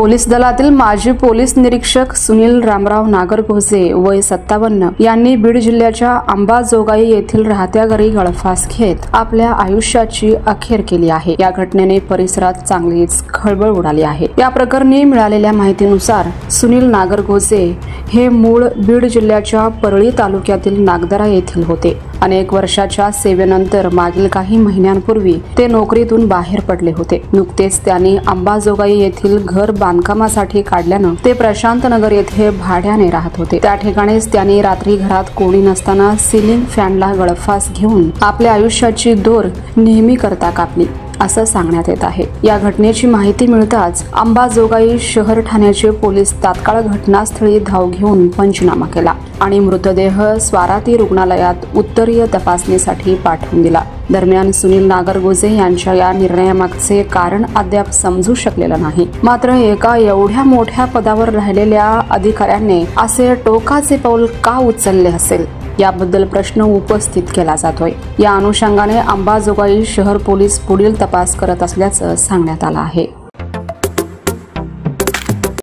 Police दलातील माजी police निरीक्षक सुनील रामराव नागरगोजे वय 57 यांनी बीड जिल्ह्याच्या अंबाजोगाई येथील राहत्या घरी गळफास घेत आपल्या आयुष्याची अखेर केली आहे। या घटनेने परिसरात चांगलीच खळबळ उडाली आहे। या प्रकरणी मिळालेल्या माहितीनुसार सुनील नागरगोजे हे मूळ बीड जिल्ह्याच्या परळी तालुक्यातील नागदरा येथील होते। अनेक वर्षाच्या सेवेनंतर मागील काही महिन्यांपूर्वी ते नोकरीतून बाहेर पडले होते। नुकतेच त्यांनी अंबाजोगाई येथील घर बांधकामासाठी काढल्यानं ते प्रशांत नगर येथे भाड्याने राहत होते। त्या ठिकाणीच त्यांनी रात्री घरात कोणी नसताना सिलिंग फॅनला गळफास घेऊन आपल्या आयुष्याची दोर नेहमी करता कापली असं सांगण्यात येत आहे। या घटनेची माहिती मिळताच अंबाजोगाई शहर ठाण्याचे पोलीस तात्काळ घटनास्थळी धाव घेऊन पंचनामा केला आणि मृतदेह स्वाराती रुग्णालयात उत्तरीय तपासणीसाठी पाठवून दिला। दरम्यान सुनील नागरगोजे यांच्या या निर्णयामागचे कारण अद्याप समजू शकलेलं नाही। मात्र एका एवढ्या मोठ्या पदावर राहिलेल्या अधिकाऱ्यांनी असे टोकाचे पाऊल का उचलले असेल याबद्दल प्रश्न उपस्थित केला जातोय। या अनुषंगाने अंबाजोगाई शहर पोलीस पुढील तपास करत असल्याचं सांगण्यात आलं आहे।